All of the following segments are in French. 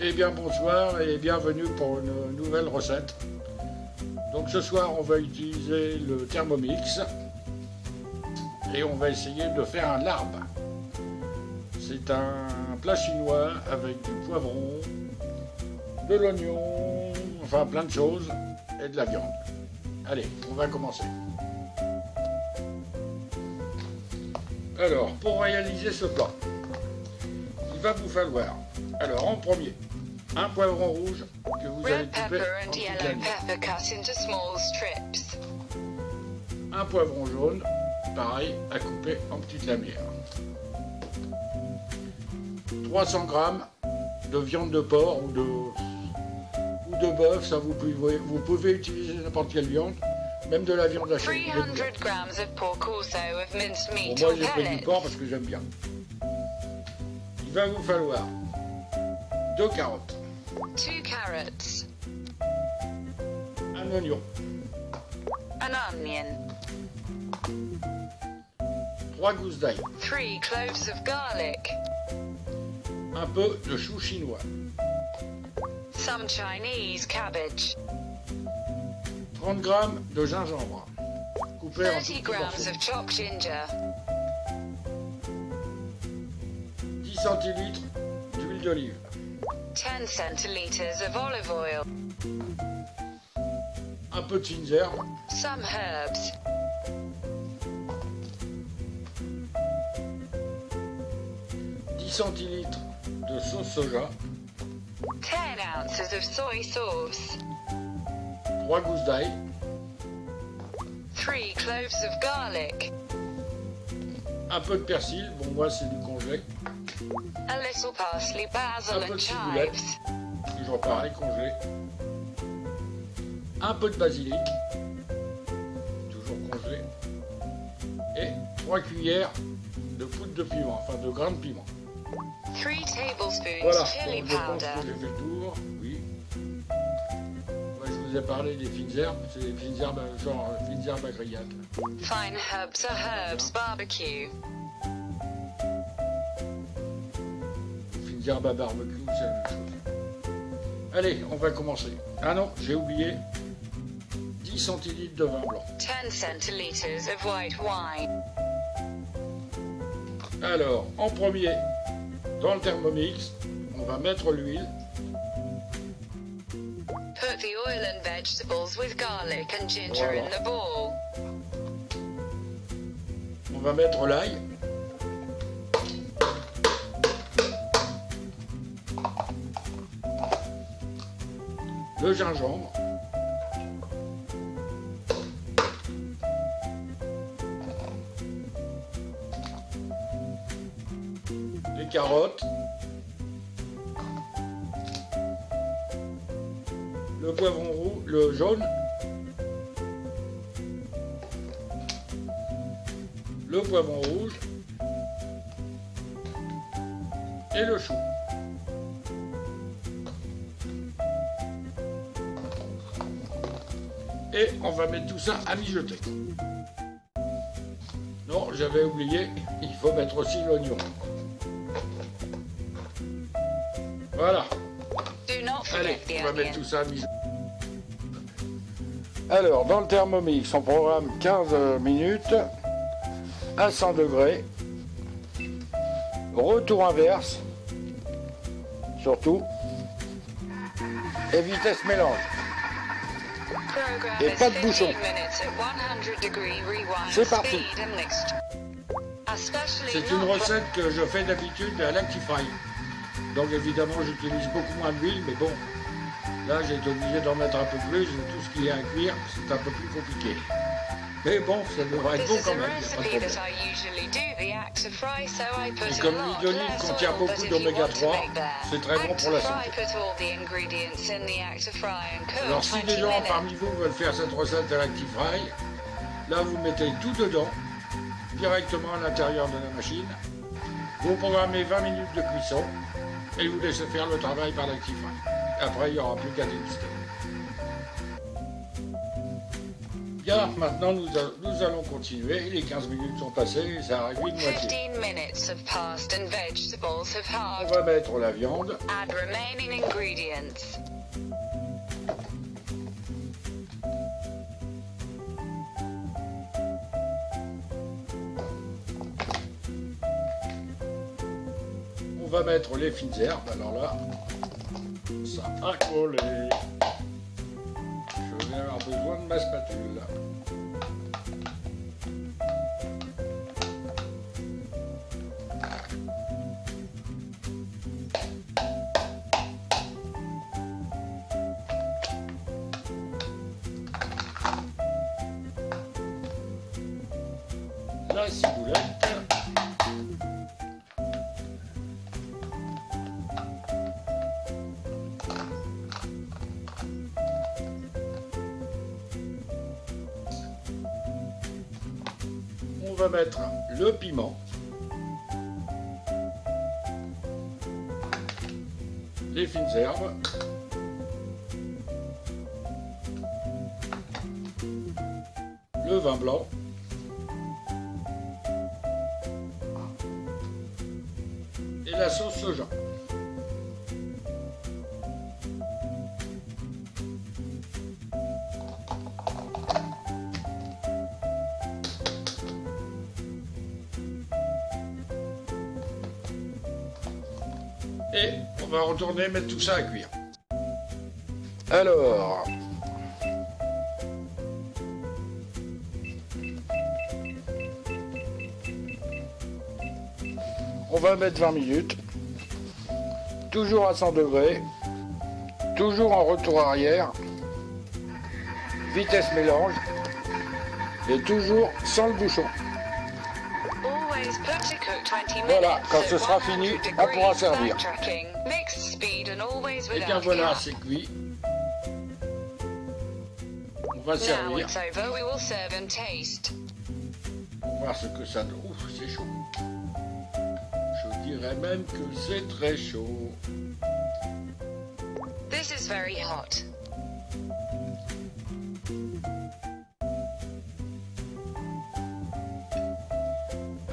Eh bien bonsoir et bienvenue pour une nouvelle recette. Donc ce soir on va utiliser le Thermomix et on va essayer de faire un larbe. C'est un plat chinois avec du poivron, de l'oignon, enfin plein de choses et de la viande. Allez, on va commencer. Alors, pour réaliser ce plat, il va vous falloir, alors en premier, un poivron rouge que vous allez couper en petites lanières. Un poivron jaune, pareil, à couper en petites lanières. 300 g de viande de porc ou de bœuf, ça vous pouvez utiliser n'importe quelle viande, même de la viande hachée. Bon, moi j'ai pris du porc parce que j'aime bien. Il va vous falloir 2 carottes. 2 carrots. Un oignon. An onion. 3 gousses d'ail. 3 cloves of garlic. Un peu de chou chinois. Some Chinese cabbage. 30 g de gingembre. Coupé en 30 petits grams morceaux. of chopped ginger. 10 centilitres d'huile d'olive. 10 centiliters of olive oil. Un peu de fines herbes. Some herbs. 10 centilitres de sauce soja. 10 ounces of soy sauce. 3 gousses d'ail. 3 cloves of garlic. Un peu de persil. Bon, moi c'est du congelé. A little parsley, basil Un peu and de ciboulette. chives. Toujours pareil, congelé. Un peu de basilic. Toujours congelé. Et 3 cuillères de poudre de piment, enfin de grains de piment. 3 tablespoons Voilà, chili bon, je pense powder. que j'ai fait le tour, oui. Ouais, je vous ai parlé des fines herbes, c'est des fines herbes, genre fines herbes à grillade. Fine herbs are herbs barbecue. Fines herbes à barbecue, c'est la même chose. Allez, on va commencer. Ah non, j'ai oublié 10 centilitres de vin blanc. 10 centiliters of white wine. Alors, en premier, dans le Thermomix, on va mettre l'huile. Put the oil and vegetables with garlic and ginger Voilà. in the bowl. On va mettre l'ail. Le gingembre. Les carottes. Le poivron rouge, le jaune. Le poivron rouge. Et le chou. Et on va mettre tout ça à mijoter. Non, j'avais oublié, il faut mettre aussi l'oignon. Voilà. Do not Allez, forget the on va mettre onion. tout ça à mijoter. Alors, dans le Thermomix, on programme 15 minutes à 100 degrés. Retour inverse, surtout. Et vitesse mélange. Program Et is pas de 15 bouchon. minutes at 100 degree rewind C'est parti. speed and mixture. Especially C'est une not recette que je fais d'habitude à l'Actifry. Donc évidemment j'utilise beaucoup moins d'huile, mais bon, là j'ai été obligé d'en mettre un peu plus, tout ce qui est à cuire, c'est un peu plus compliqué. Mais bon, ça devrait être This bon is quand a même, il n'y a pas de recipe problème. that I usually do the Actifry, so I put Et a comme lot l'huile d'olive less contient oil, beaucoup but if d'oméga you want to 3, make that c'est très bon pour la Actifry, santé. put all the ingredients in the Actifry and cook Alors si 20 des gens minutes. parmi vous veulent faire cette recette à l'Actifry, là vous mettez tout dedans, directement à l'intérieur de la machine. Vous programmez 20 minutes de cuisson et vous laissez faire le travail par l'Actifry. Après, il n'y aura plus qu'à déguster. Bien, maintenant nous allons continuer. Les 15 minutes sont passées et ça arrive de moitié. 15 minutes have passed and vegetables have On halved. va mettre la viande. Add remaining ingredients. On va mettre les fines herbes. Alors là, ça a collé. Je vais avoir besoin de ma spatule. La ciboulette. On va mettre le piment, les fines herbes, le vin blanc, et la sauce soja. Et on va retourner mettre tout ça à cuire. Alors, on va mettre 20 minutes, toujours à 100 degrés, toujours en retour arrière, vitesse mélange, et toujours sans le bouchon. Always put to cook 20 minutes. Voilà, quand ce at sera 100 fini, degrees on pourra servir. backtracking. Mixed speed and always Et bien without voilà, cap. c'est cuit. On va Now servir. it's over, we will serve and taste. On va voir ce que ça donne. Ouf, c'est chaud. Je dirais même que c'est très chaud. This is very hot.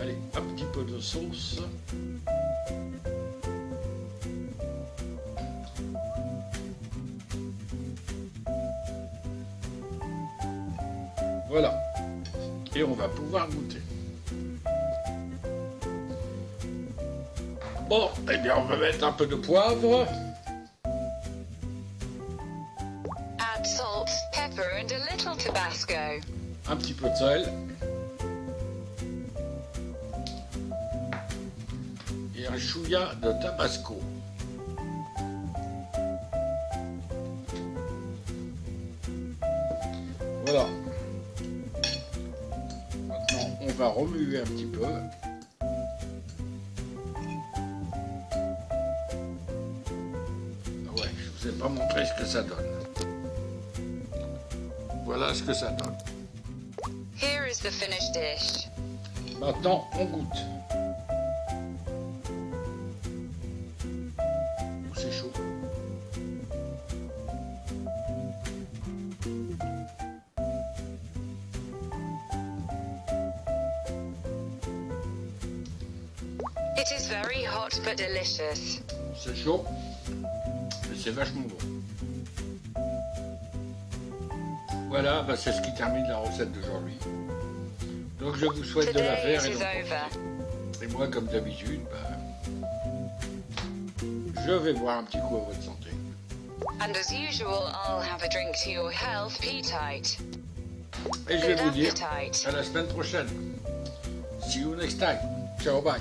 Allez, un petit peu de sauce. Voilà. Et on va pouvoir goûter. Bon, eh bien, on va mettre un peu de poivre. Add salt, pepper and a little Tabasco. Un petit peu de sel. Et un chouïa de tabasco. Voilà. Maintenant, on va remuer un petit peu. Ah ouais, je vous ai pas montré ce que ça donne. Voilà ce que ça donne. Here is the finished dish. Maintenant, on goûte. C'est chaud. It is very hot but delicious. C'est chaud, mais c'est vachement bon. Voilà, bah c'est ce qui termine la recette d'aujourd'hui. Donc je vous souhaite de la Today faire it et is d'en over. profiter. Et moi, comme d'habitude, je vais boire un petit coup à votre santé. And as usual, I'll have a drink to your health, Petite. Et je vais Good vous dire appetite. à la semaine prochaine. See you next time. Ciao, bye.